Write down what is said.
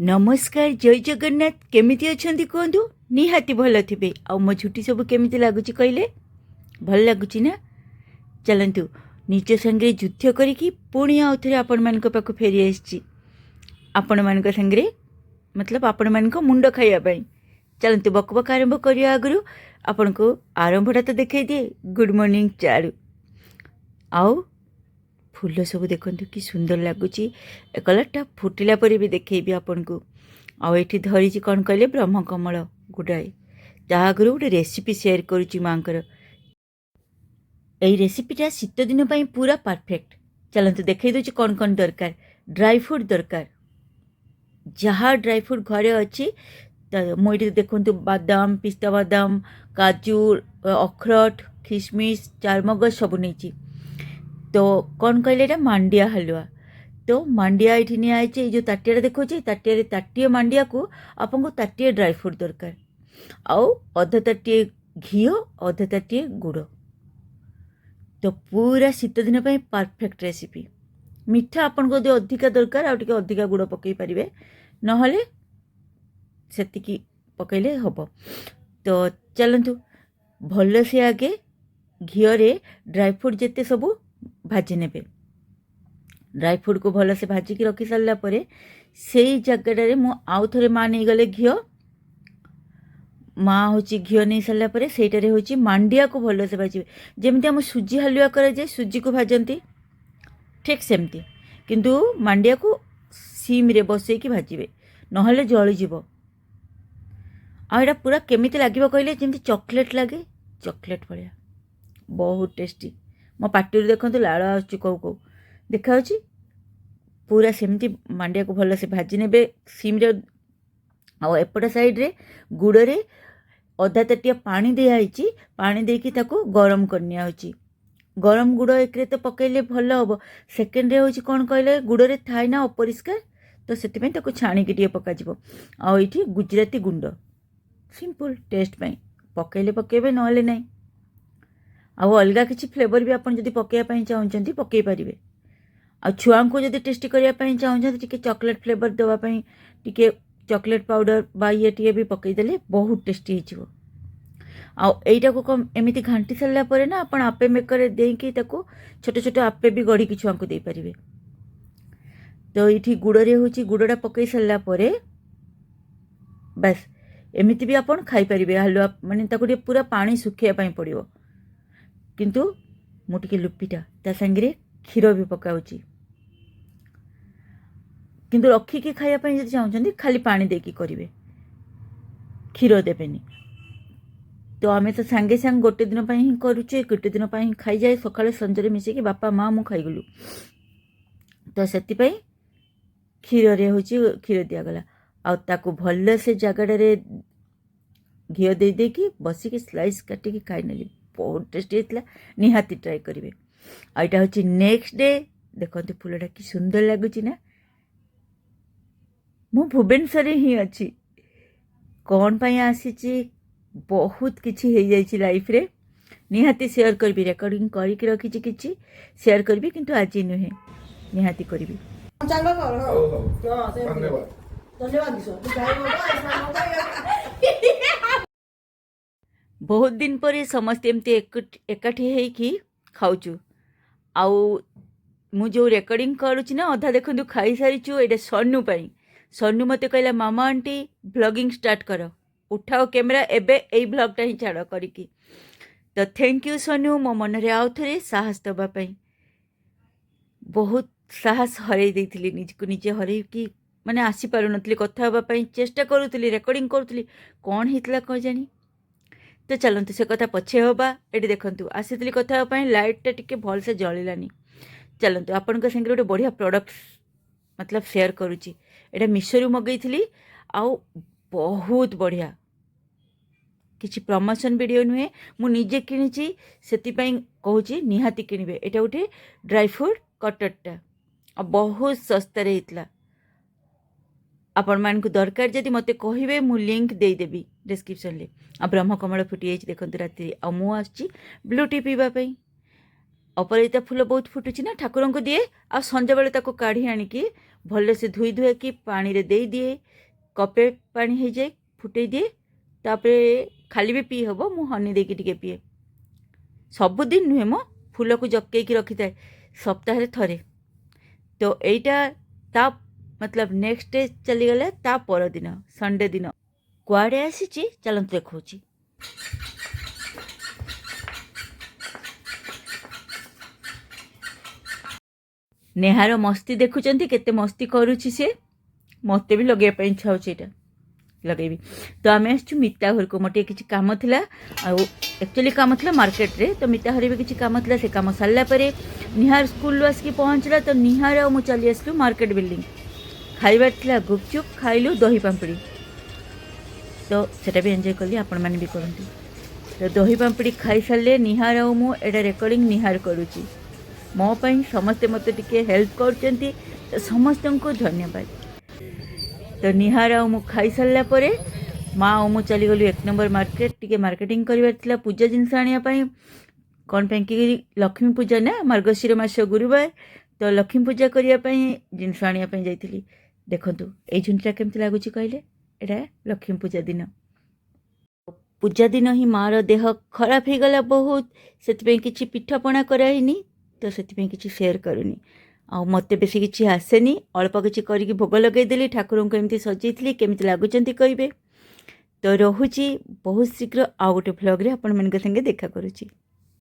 नमस्कार जय जगन्नाथ केमिति अछंती कहतु निहाती भल थे आ मो झुटी सब केमिति लगुच कहले भल लगुच ना चलतु निज संगे युद्ध करी पुणी आउ थे आपण मान पाक फेरी आसी आपण मान संगे मतलब आपण मान मुंड खाइबा चलतु बक बक आरंभ करिया आगु आपण को आरंभटा तो देखई दिए गुड मॉर्निंग चारू आउ फूल सब देखु कि सुंदर लगुच कलरटा फुटिला पर भी देखी आपन को आठी धरी कौन कहले ब्रह्मकमल गुड़ाए ता आगु गोटे रेसिपी सेयार करुच्ची माँकर यही रेसिपीटा शीत दिन पूरा परफेक्ट चलते देखई दूची कौन कौन दरकार ड्राई फ्रूट दरकार जहाँ ड्राई फ्रूट घरे अच्छी मुझे देखु बादाम पिस्ता बादाम काजू अखरोट किशमिश चारमगज सब नहीं तो कौन कहले मांडिया हलवा तो मांडिया ये निआई जो ताटिया देखो ताटिया ताटिए मांडिया को आपको ताटिए ड्राई फ्रूट दरकार आउ अध ताटिए घी अध ताटिए गुड़ तो पूरा शीत दिन परफेक्ट रेसिपी मीठा आपन को अधिका दरकार आउ टिके अधिका गुड़ पकई पारे नहले सेतिकी पकईले हम तो चलतु भल से आगे घीरे ड्राई फ्रूट जिते सबू भाजी ने ड्राई फ्रूट को भल से भाजिकी रखी सारा से जगह मु आउ थे माँ नहीं गले घी माँ हूँ घी नहीं सारापर से हूँ मांडिया को भल से भाजे जमी आम सुजी हलुआ कराए सुजी को भाजती ठीक सेमती किंतु मांडिया को सीम रे बसईकी भाजबे नहले जलीज आटा पूरा केमिति लगे कहले जमी चॉकलेट लगे चॉकलेट भाया बहुत टेस्टी मो पार्टी देखो लाड़ आसुच्ची कौ कौ देखा पूरा सेमती मांडिया को भल से भाजी ने सीम्रे आएपट साइड्रे गुड़े अधा ताटिया पानी दिखाई पानी देकी ताको गरम करनिया गरम गुड़ एक तो पकईले भल हम सेकेंड हूँ कौन कहले गुड़े थाए ना अपरिष्कार तो से छाणिकी टे पकाଯିब आठी गुजराती गुंड सिंपल टेस्ट पकईले पकेबे नहले नहीं आउ अलग किसी फ्लेवर भी आपन जदि पकईवाई चाहते पकई पारे आ छुआ को जदि टेस्टी करने चाहते टी चॉकलेट फ्लेवर देवाई टी चॉकलेट पाउडर बा ये टी भी पकईदे बहुत टेस्टी हो आईटा को कम एमती घाटी सारापर ना आप आपे मेकर देकी छोट छोट आपे भी गढ़ी छुआ को दे पारे तो ये गुड़े हूँ गुड़टा पकई सारापर बास एमती भी आप खाईपारे हलुआ मानने पूरा पानी सुखापी पड़ो किंतु मुझे लुपिटा ता संगे क्षीर भी पकाऊँगी किंतु रखिकी खायापाई जब चाहते खाली पानी देकी करेंगे क्षीर देवेनि तो आम तो सांगे सांग गोटे दिन ही करुचे गोटे दिन ही खाई जाए सकाଳେ संजरे मिसेकी बापा माँ मु खाईगलु तो से क्षीर हूँ क्षीर दिगला आको भल से जगह घी दे देकी बसिकी स्लाइस काटिकी खाई नेली बहुत टेस्टी होता निहाती ट्राए करेंगे आईटा हूँ नेक्स्ट डे देखते फूलटा कि सुंदर लगुच ना मु भुवनेश्वर ही अच्छी कौन पाई आसी बहुत किसी हो जाए लाइफ रे निहाती शेयर करी रेकर्डिंग करके रखी कि शेयर करी किंतु आज नुहे निहाती करी बहुत दिन पर समस्ते एमती एकाठी होइकी खाऊचु आउ मु जो रेकर्डिंग करुच्ची ना अधा देखु खाई सारीचु एटा सन्नु पाई सन्नु मते कहला मामा आंटी ब्लॉगिंग स्टार्ट कर उठाओ कैमेरा एबे एई ब्लॉगटा ही छाड़ करिकी तो थैंक यू सन्नु मो मन रे आउ थरे साहस दबा पाई बहुत साहस हरई देइथिली निजको निजे हरई कि माने आसी पारु नथली कथा हबा पाई चेष्टा करूथली रेकर्डिंग करूथली कौन हितला क जानी तो चलते से कथा पछे हवा ये देखु आसी कथा लाइटा टी भल से जलानी चलते आपण संगे गोटे बढ़िया प्रोडक्ट मतलब शेयर करुच्ची एटा मिशो मगई आउ बहुत बढ़िया किसी प्रमोशन वीडियो नुहे मु निजे किणी से कहूँ निहाती किणवे एटा गोटे ड्राई फ्रूट कटरटा बहुत सस्तार होता आपण मानक दरकार जदि मते कहिबे मु लिंक दे देबी डिस्क्रिप्शन ले आ ब्रह्मकमल फुटी जाइए देखते राति आ मु आछि ब्लू टी पीवाई अपराजिता फूल बहुत फुटुची ना ठाकुर को दिए आ संजा बेले ताको काढ़ी आनिकी भलसे धोई धुआकि पानी रे दे दिए कपे पानी हो जाए फुटे दिए तापर खाली भी पी हम मु हनी देकी टिके पिए सबुदिन नुहे मो फूल को जकेकी रखी थाए सप्ताह थरे तो यहीटा ता मतलब नेक्स्ट डे चलीगला ता पर दिन संडे दिन कुआड़े आसी चलते देखा नेहार मस्ती देखुंत केते मस्ती करुच्ची सी मत भी लगे इच्छा होता लगेबी तो आम आसु मिता घर को मोटे किसी कम था एक्चुअली कम था मार्केट रे तो मिता घर भी किसी कम था से कम सारापर निहार स्कूल आसिक पहुँचला तो निहार आ मुझे चली आसलु मार्केट बिल्डिंग खाइबार था गुपचुप खाइलु दही पाम्पड़ी तो सेटा भी एंजॉय कली आपण मैंने भी करती तो दही पाम्पड़ी खाई सारे निहार आ मुझे रेकर्डिंग निहार करुच्ची मो पाई समस्ते मत टिके हेल्प कर समस्त को धन्यवाद तो निहार आ खाई सारा पर माँ आ मु चलीगलु 1 नंबर मार्केट टिके मार्केटिंग कर पूजा जिनस आने कौन कि लक्ष्मी पूजा ना मार्गशीर मास गुरुवार तो लक्ष्मी पूजा करने जिनस आने जाइली देखु ये झुंटा केमती लगुच कहले एटा लक्ष्मी पूजा दिन पूजा दिन ही मार देह खराब हो गला बहुत से किसी पिठापणा कराइनी तो से किसी सेयार करूनी आ मत बेस किसी आसेनी अल्प किसी करके भोग लगेदेली ठाकुर को एमती सजाई केमती लगुच कहे तो रोची बहुत शीघ्र आउ गोटे भ्लग्रे आपण मान संगे देखा करुँची।